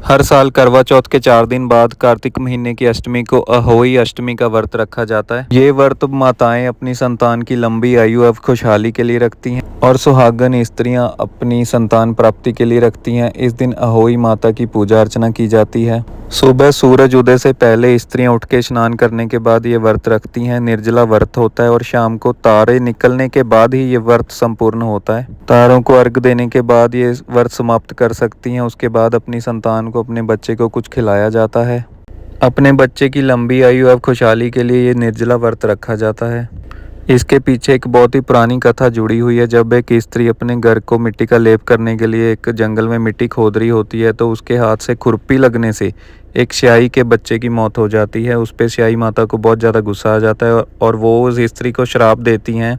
हर साल करवा चौथ के 4 दिन बाद कार्तिक महीने की अष्टमी को अहोई अष्टमी का व्रत रखा जाता है। ये व्रत माताएं अपनी संतान की लंबी आयु एवं खुशहाली के लिए रखती हैं और सुहागन स्त्रियां अपनी संतान प्राप्ति के लिए रखती हैं। इस दिन अहोई माता की पूजा अर्चना की जाती है। सुबह सूरज उदय से पहले स्त्रियां उठ के स्नान करने के बाद ये व्रत रखती हैं। निर्जला व्रत होता है और शाम को तारे निकलने के बाद ही ये व्रत संपूर्ण होता है। तारों को अर्घ देने के बाद ये व्रत समाप्त कर सकती हैं। उसके बाद अपनी संतान को, अपने बच्चे को कुछ खिलाया जाता है। अपने बच्चे की लंबी आयु एवं खुशहाली के लिए ये निर्जला व्रत रखा जाता है। इसके पीछे एक बहुत ही पुरानी कथा जुड़ी हुई है। जब एक स्त्री अपने घर को मिट्टी का लेप करने के लिए एक जंगल में मिट्टी खोद रही होती है तो उसके हाथ से खुरपी लगने से एक स्याही के बच्चे की मौत हो जाती है। उस पर स्याही माता को बहुत ज़्यादा गुस्सा आ जाता है और वो उस स्त्री को श्राप देती हैं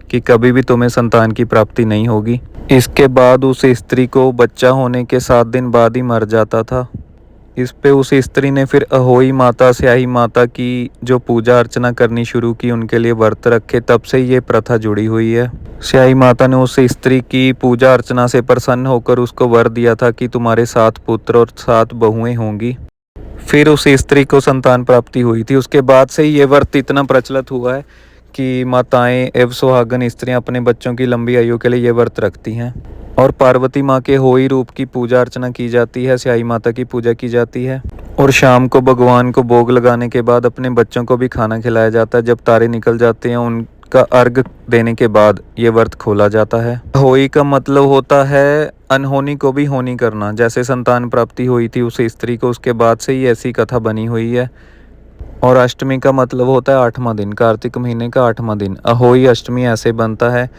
कि कभी भी तुम्हें संतान की प्राप्ति नहीं होगी। इसके बाद उस स्त्री को बच्चा होने के 7 दिन बाद ही मर जाता था। इस पे उस स्त्री ने फिर अहोई माता, स्याही माता की जो पूजा अर्चना करनी शुरू की, उनके लिए व्रत रखे। तब से ये प्रथा जुड़ी हुई है। स्याही माता ने उस स्त्री की पूजा अर्चना से प्रसन्न होकर उसको वर दिया था कि तुम्हारे 7 पुत्र और 7 बहुएं होंगी। फिर उस स्त्री को संतान प्राप्ति हुई थी। उसके बाद से ही ये व्रत इतना प्रचलित हुआ है कि माताएं एवं सुहागन स्त्रियां अपने बच्चों की लंबी आयु के लिए ये व्रत रखती हैं। और पार्वती माँ के होई रूप की पूजा अर्चना की जाती है, स्याही माता की पूजा की जाती है और शाम को भगवान को भोग लगाने के बाद अपने बच्चों को भी खाना खिलाया जाता है। जब तारे निकल जाते हैं उनका अर्घ देने के बाद ये व्रत खोला जाता है। होई का मतलब होता है अनहोनी को भी होनी करना। जैसे संतान प्राप्ति हुई थी उस स्त्री को, उसके बाद से ही ऐसी कथा बनी हुई है। और अष्टमी का मतलब होता है 8वां दिन, कार्तिक महीने का 8वां दिन। अहोई अष्टमी ऐसे बनता है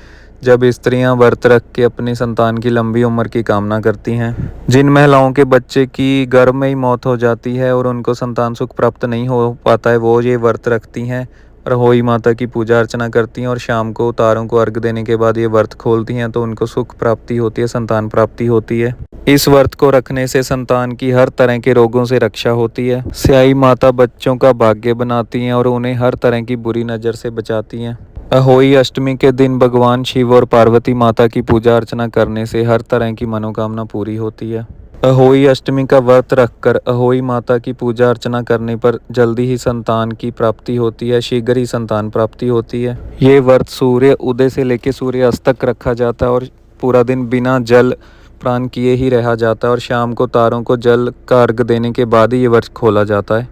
जब स्त्रियां व्रत रख के अपनी संतान की लंबी उम्र की कामना करती हैं। जिन महिलाओं के बच्चे की गर्भ में ही मौत हो जाती है और उनको संतान सुख प्राप्त नहीं हो पाता है, वो ये व्रत रखती हैं और अहोई माता की पूजा अर्चना करती हैं और शाम को तारों को अर्घ देने के बाद ये व्रत खोलती हैं तो उनको सुख प्राप्ति होती है, संतान प्राप्ति होती है। इस व्रत को रखने से संतान की हर तरह के रोगों से रक्षा होती है। स्याही माता बच्चों का भाग्य बनाती हैं और उन्हें हर तरह की बुरी नज़र से बचाती हैं। अहोई अष्टमी के दिन भगवान शिव और पार्वती माता की पूजा अर्चना करने से हर तरह की मनोकामना पूरी होती है। अहोई अष्टमी का व्रत रखकर अहोई माता की पूजा अर्चना करने पर जल्दी ही संतान की प्राप्ति होती है, शीघ्र ही संतान प्राप्ति होती है। ये व्रत सूर्य उदय से लेकर सूर्य अस्त तक रखा जाता है और पूरा दिन बिना जल प्राण किए ही रहा जाता है और शाम को तारों को जल का अर्घ देने के बाद ही ये व्रत खोला जाता है।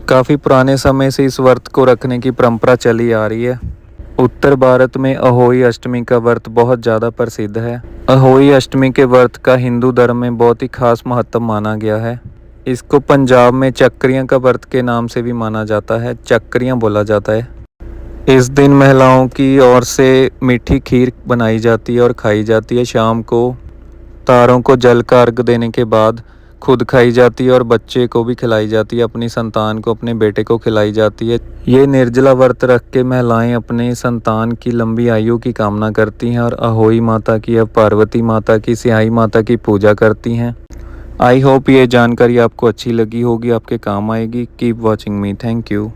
काफ़ी पुराने समय से इस व्रत को रखने की परंपरा चली आ रही है। उत्तर भारत में अहोई अष्टमी का व्रत बहुत ज़्यादा प्रसिद्ध है। अहोई अष्टमी के व्रत का हिंदू धर्म में बहुत ही खास महत्व माना गया है। इसको पंजाब में चक्रियाँ का व्रत के नाम से भी माना जाता है, चक्रियाँ बोला जाता है। इस दिन महिलाओं की ओर से मीठी खीर बनाई जाती है और खाई जाती है। शाम को तारों को जल का अर्घ देने के बाद खुद खाई जाती है और बच्चे को भी खिलाई जाती है, अपनी संतान को, अपने बेटे को खिलाई जाती है। ये निर्जला व्रत रख के महिलाएं अपने संतान की लंबी आयु की कामना करती हैं और अहोई माता की या पार्वती माता की, स्याही माता की पूजा करती हैं। आई होप ये जानकारी आपको अच्छी लगी होगी, आपके काम आएगी। Keep watching me. Thank you.